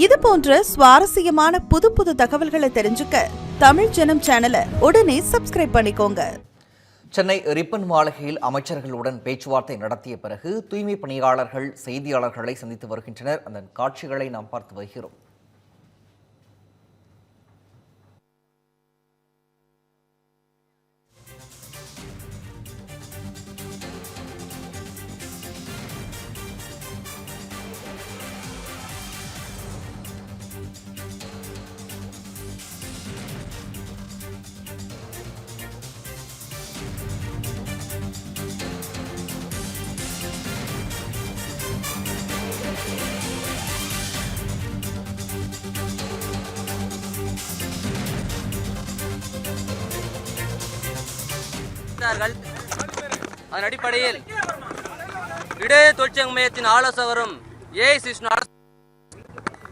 இது போன்ற சுவாரஸ்யமான புது தகவல்களை தெரிஞ்சுக்க தமிழ் ஜனம் சேனலை உடனே சப்ஸ்கிரைப் பண்ணிக்கோங்க. சென்னை ரிப்பன் மாளிகையில் அமைச்சர்களுடன் பேச்சுவார்த்தை நடத்திய பிறகு தூய்மை பணியாளர்கள் செய்தியாளர்களை சந்தித்து வருகின்றனர். அந்த காட்சிகளை நாம் பார்த்து வருகிறோம். அதன் அடிப்படையில் இடையே தொழிற்சங்க மையத்தின் ஆலோசகரும் ஏஐசி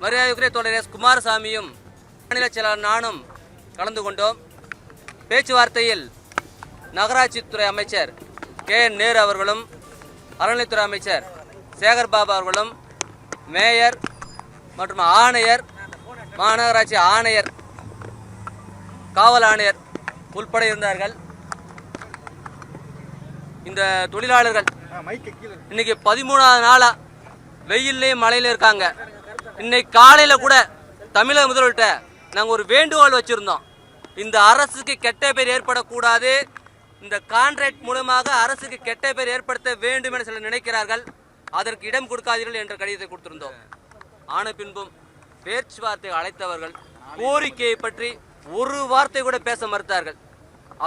மரியாதைக்குரிய தோழர் எஸ் குமாரசாமியும் மாநில செயலாளர் நானும் கலந்து கொண்டோம். பேச்சுவார்த்தையில் நகராட்சித்துறை அமைச்சர் KN நேரு அவர்களும் அறநிலைத்துறை அமைச்சர் சேகர் பாபு அவர்களும் மேயர் மற்றும் ஆணையர், மாநகராட்சி ஆணையர், காவல் ஆணையர் உள்பட இருந்தார்கள். இந்த தொழிலாளர்கள் இன்னைக்கு 13வது நாளா வெயிலையும் மழையில இருக்காங்க. இன்னைக்கு காலையில கூட தமிழக முதல்வர்கிட்ட நாங்கள் ஒரு வேண்டுகோள் வச்சிருந்தோம். இந்த அரசுக்கு கெட்ட பேர் ஏற்படக்கூடாது, இந்த கான்ட்ராக்ட் மூலமாக அரசுக்கு கெட்ட பேர் ஏற்படுத்த வேண்டும் என சிலர் நினைக்கிறார்கள், அதற்கு இடம் கொடுக்காதீர்கள் என்ற கடிதத்தை கொடுத்திருந்தோம். ஆன பின்பும் பேச்சுவார்த்தை அழைத்தவர்கள் கோரிக்கையை பற்றி ஒரு வார்த்தை கூட பேச மறுத்தார்கள்.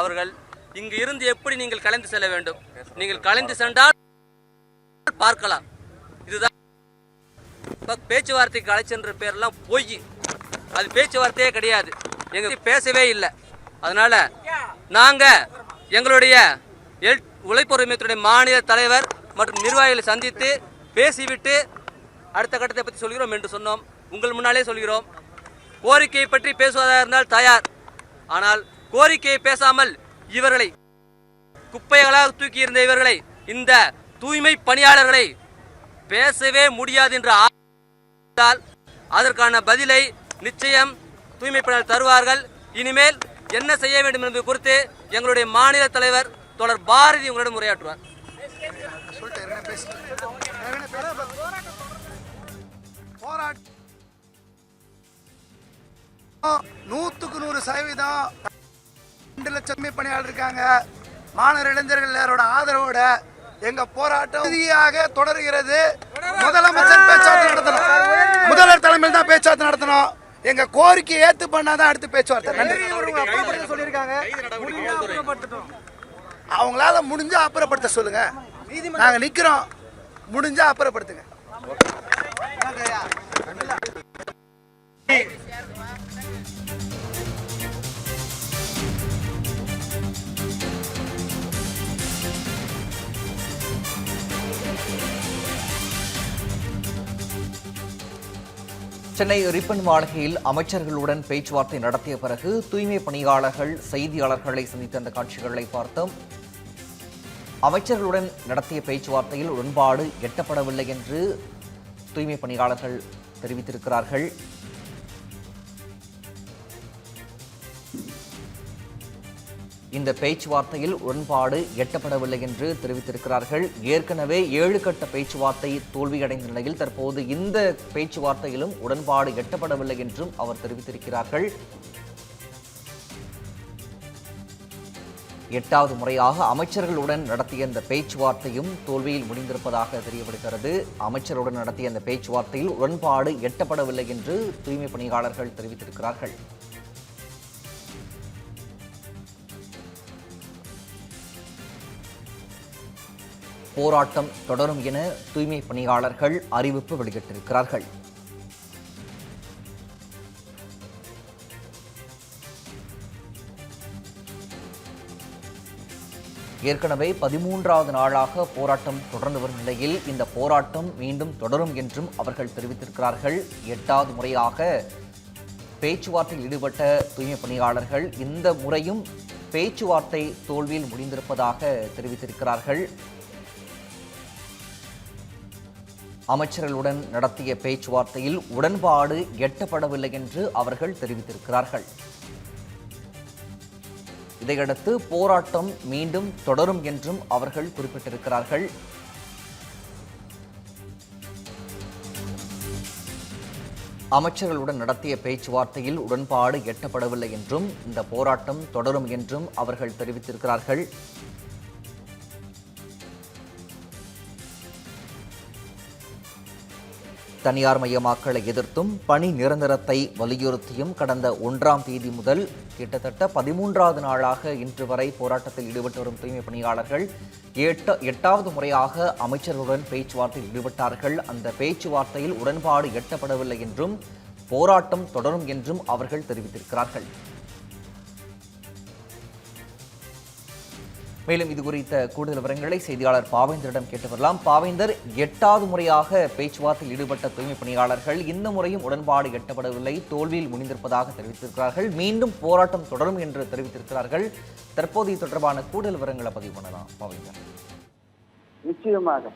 அவர்கள் இங்கு இருந்து எப்படி நீங்கள் கலைந்து செல்ல வேண்டும், நீங்கள் கலைந்து சென்றால் பார்க்கலாம். இதுதான் பேச்சுவார்த்தைக்கு அழைச்சென்ற பேரெல்லாம் பொய், அது பேச்சுவார்த்தையே கிடையாது. எங்க பேசவே இல்லை. அதனால நாங்க எங்களுடைய உழைப்புரிமைத்துறை மாநில தலைவர் மற்றும் நிர்வாகிகளை சந்தித்து பேசிவிட்டு அடுத்த கட்டத்தை பற்றி சொல்கிறோம் என்று சொன்னோம். உங்கள் முன்னாலே சொல்கிறோம், கோரிக்கையை பற்றி பேசுவதாக இருந்தால் தயார். ஆனால் கோரிக்கையை பேசாமல் இவர்களை குப்பைகளாக தூக்கி இருந்த இவர்களை, இந்த தூய்மை பணியாளர்களை பேசவே முடியாது என்று அதற்கான பதிலை நிச்சயம் தூய்மை பணியாளர் தருவார்கள். இனிமேல் என்ன செய்ய வேண்டும் என்பது குறித்து எங்களுடைய மாநில தலைவர் தோழர் பாரதி உங்களிடம் உரையாற்றுவார். 100% 2 லட்சம் பணியாளர் இருக்காங்க. மாணவர் இளைஞர்கள் எல்லாரோட ஆதரவோட எங்க போராட்டம் உறுதியாக தொடர்கிறது. முதலமைச்சர் பேச்சுவார்த்தை நடத்தணும், முதல்வர் தலைமையில் தான் பேச்சுவார்த்தை நடத்தணும். எங்க கோரிக்கை ஏத்து பண்ணாதான் அடுத்து பேச்சுவார்த்தை. அவங்களால முடிஞ்சா அப்புறப்படுத்த சொல்லுங்க, நாங்க நிக்கிறோம். முடிஞ்சா அப்புறப்படுத்துங்க. சென்னை ரிப்பன் மாளிகையில் அமைச்சர்களுடன் பேச்சுவார்த்தை நடத்திய பிறகு தூய்மை பணியாளர்கள் செய்தியாளர்களை சந்தித்த அந்த காட்சிகளை பார்த்தோம். அமைச்சர்களுடன் நடத்திய பேச்சுவார்த்தையில் உடன்பாடு எட்டப்படவில்லை என்று தூய்மை பணியாளர்கள் தெரிவித்திருக்கிறார்கள். இந்த பேச்சுவார்த்தையில் உடன்பாடு எட்டப்படவில்லை என்று தெரிவித்திருக்கிறார்கள். ஏற்கனவே 7 கட்ட பேச்சுவார்த்தை தோல்வியடைந்த நிலையில் தற்போது இந்த பேச்சுவார்த்தையிலும் உடன்பாடு எட்டப்படவில்லை என்றும் அவர் தெரிவித்திருக்கிறார்கள். 8வது முறையாக அமைச்சர்களுடன் நடத்திய இந்த பேச்சுவார்த்தையும் தோல்வியில் முடிந்திருப்பதாக தெரியப்படுகிறது. அமைச்சருடன் நடத்திய இந்த பேச்சுவார்த்தையில் உடன்பாடு எட்டப்படவில்லை என்று தூய்மை பணியாளர்கள் தெரிவித்திருக்கிறார்கள். போராட்டம் தொடரும் என தூய்மை பணியாளர்கள் அறிவிப்பு வெளியிட்டிருக்கிறார்கள். ஏற்கனவே 13வது நாளாக போராட்டம் தொடர்ந்து வரும் நிலையில் இந்த போராட்டம் மீண்டும் தொடரும் என்றும் அவர்கள் தெரிவித்திருக்கிறார்கள். 8வது முறையாக பேச்சுவார்த்தையில் ஈடுபட்ட தூய்மை பணியாளர்கள் இந்த முறையும் பேச்சுவார்த்தை தோல்வியில் முடிந்திருப்பதாக தெரிவித்திருக்கிறார்கள். அமைச்சர்களுடன் நடத்திய பேச்சுவார்த்தையில் உடன்பாடு எட்டப்படவில்லை என்று அவர்கள் தெரிவித்திருக்கிறார்கள். இதையடுத்து போராட்டம் மீண்டும் தொடரும் என்றும் அவர்கள் குறிப்பிட்டிருக்கிறார்கள். அமைச்சர்களுடன் நடத்திய பேச்சுவார்த்தையில் உடன்பாடு எட்டப்படவில்லை என்றும் இந்த போராட்டம் தொடரும் என்றும் அவர்கள் தெரிவித்திருக்கிறார்கள். தனியார் மயமாக்கலை எதிர்த்தும் பணி நிரந்தரத்தை வலியுறுத்தியும் கடந்த 1ஆம் தேதி முதல் கிட்டத்தட்ட 13வது நாளாக இன்று வரை போராட்டத்தில் ஈடுபட்டு வரும் தூய்மை பணியாளர்கள் 8வது முறையாக அமைச்சர்களுடன் பேச்சுவார்த்தையில் ஈடுபட்டார்கள். அந்த பேச்சுவார்த்தையில் உடன்பாடு எட்டப்படவில்லை என்றும் போராட்டம் தொடரும் என்றும் அவர்கள் தெரிவித்திருக்கிறார்கள். மேலும் இது குறித்த கூடுதல் விவரங்களை செய்தியாளர் பாவேந்தரிடம் கேட்டு வரலாம். பாவேந்தர், 8வது முறையாக பேச்சுவார்த்தையில் ஈடுபட்ட தூய்மை பணியாளர்கள் இந்த முறையும் உடன்பாடு எட்டப்படவில்லை, தோல்வியில் முடிந்திருப்பதாக தெரிவித்திருக்கிறார்கள். மீண்டும் போராட்டம் தொடரும் என்று தெரிவித்திருக்கிறார்கள். தற்போது இது தொடர்பான கூடுதல் விவரங்களை பதிவு பண்ணலாம் பாவேந்தர். நிச்சயமாக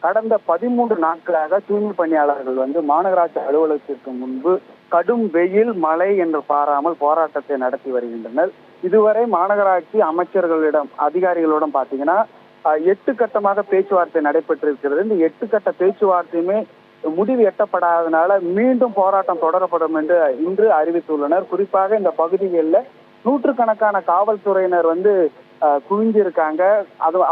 கடந்த 13 நாட்களாக தூய்மை பணியாளர்கள் மாநகராட்சி அலுவலகத்திற்கு முன்பு கடும் வெயில் மழை என்று பாராமல் போராட்டத்தை நடத்தி வருகின்றனர். இதுவரை மாநகராட்சி அமைச்சர்களிடம் அதிகாரிகளிடம் பாத்தீங்கன்னா 8 கட்டமாக பேச்சுவார்த்தை நடைபெற்றிருக்கிறது. இந்த 8 கட்ட பேச்சுவார்த்தையுமே முடிவு எட்டப்படாதனால மீண்டும் போராட்டம் தொடரப்படும் என்று இன்று அறிவித்துள்ளனர். குறிப்பாக இந்த பகுதிகளில் நூற்றுக்கணக்கான காவல்துறையினர் குவிஞ்சிருக்காங்க.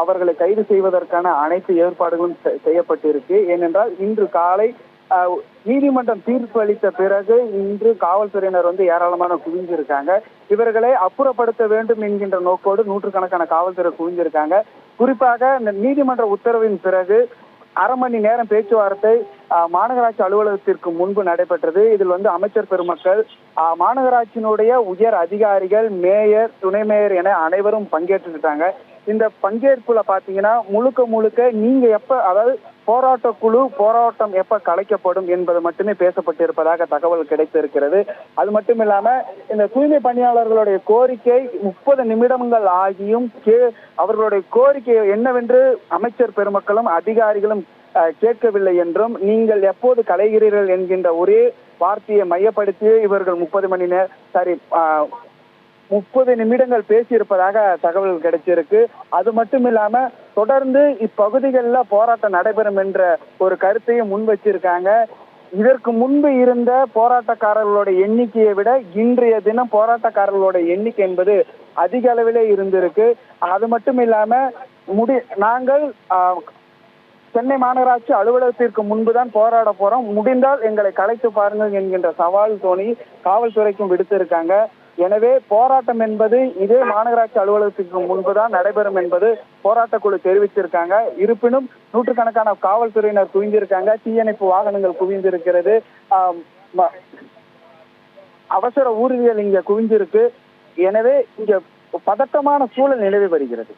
அவர்களை கைது செய்வதற்கான அனைத்து ஏற்பாடுகளும் செய்யப்பட்டிருக்கு. ஏனென்றால் இன்று காலை நீதிமன்றம் தீர்ப்பு அளித்த பிறகு இன்று காவல்துறையினர் ஏராளமான குவிஞ்சிருக்காங்க. இவர்களை அப்புறப்படுத்த வேண்டும் என்கின்ற நோக்கோடு நூற்றுக்கணக்கான காவல்துறை குவிஞ்சிருக்காங்க. குறிப்பாக இந்த நீதிமன்ற உத்தரவின் பிறகு அரை மணி நேரம் பேச்சுவார்த்தை மாநகராட்சி அலுவலகத்திற்கு முன்பு நடைபெற்றது. இதில் அமைச்சர் பெருமக்கள், மாநகராட்சியினுடைய உயர் அதிகாரிகள், மேயர், துணை மேயர் என அனைவரும் பங்கேற்றுக்கிட்டாங்க. இந்த பங்கேற்புல பாத்தீங்கன்னா முழுக்க நீங்க அதாவது போராட்ட குழு போராட்டம் எப்ப கலைக்கப்படும் என்பது மட்டுமே பேசப்பட்டிருப்பதாக தகவல் கிடைத்திருக்கிறது. அது மட்டும் இல்லாம இந்த தூய்மை பணியாளர்களுடைய கோரிக்கை 30 நிமிடங்கள் ஆகியும் அவர்களுடைய கோரிக்கை என்னவென்று அமைச்சர் பெருமக்களும் அதிகாரிகளும் கேட்கவில்லை என்றும், நீங்கள் எப்போது கலைகிறீர்கள் என்கின்ற ஒரே வார்த்தையை மையப்படுத்தி இவர்கள் 30 நிமிடங்கள் பேசியிருப்பதாக தகவல் கிடைச்சிருக்கு. அது மட்டும் இல்லாம தொடர்ந்து இப்பகுதிகளில் போராட்டம் நடைபெறும் என்ற ஒரு கருத்தையும் முன் வச்சிருக்காங்க. இதற்கு முன்பு இருந்த போராட்டக்காரர்களோட எண்ணிக்கையை விட இன்றைய தினம் போராட்டக்காரர்களோட எண்ணிக்கை என்பது அதிக அளவிலே இருந்திருக்கு. அது மட்டும் இல்லாம நாங்கள் சென்னை மாநகராட்சி அலுவலகத்திற்கு முன்புதான் போராட போறோம், முடிந்தால் எங்களை கலைத்து பாருங்கள் என்கின்ற சவால் தோணி காவல்துறைக்கும் விடுத்திருக்காங்க. எனவே போராட்டம் என்பது இதே மாநகராட்சி அலுவலகத்திற்கு முன்புதான் நடைபெறும் என்பது போராட்டக்குழு தெரிவித்திருக்காங்க. இருப்பினும் நூற்றுக்கணக்கான காவல்துறையினர் குவிந்திருக்காங்க, தீயணைப்பு வாகனங்கள் குவிந்திருக்கிறது, அவசர ஊர்திகள் இங்க குவிஞ்சிருக்கு. எனவே இங்க பதட்டமான சூழல் நிலவி வருகிறது.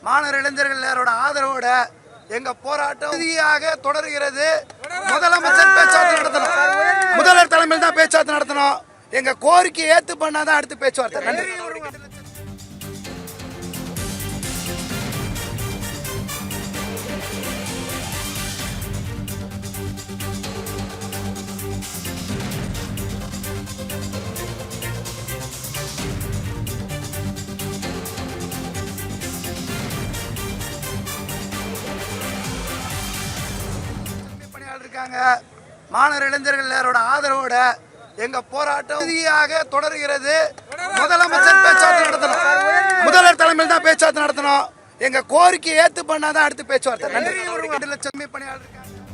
மாணவர் இளைஞர்களோட ஆதரவோட எங்க போராட்டம் உறுதியாக தொடர்கிறது. முதலமைச்சர் பேச்சுவார்த்தை நடத்தணும், முதல்வர் தலைமையில் தான் பேச்சுவார்த்தை நடத்தணும். எங்க கோரிக்கையை ஏத்து பண்ணாதான் அடுத்து பேச்சுவார்த்தை. நன்றி. மாணவர் இளைஞர்களோட ஆதரவோட எங்க போராட்டம் உறுதியாக தொடர்கிறது. முதலமைச்சர் பேச்சுவார்த்தை நடத்தணும், முதல்வர் தலைமையில் தான் பேச்சுவார்த்தை நடத்தணும். எங்க கோரிக்கையை ஏத்து பண்ணாதான் அடுத்து பேச்சுவார்த்தை. நன்றி. 2 லட்சம் பணியாளர் இருக்காங்க.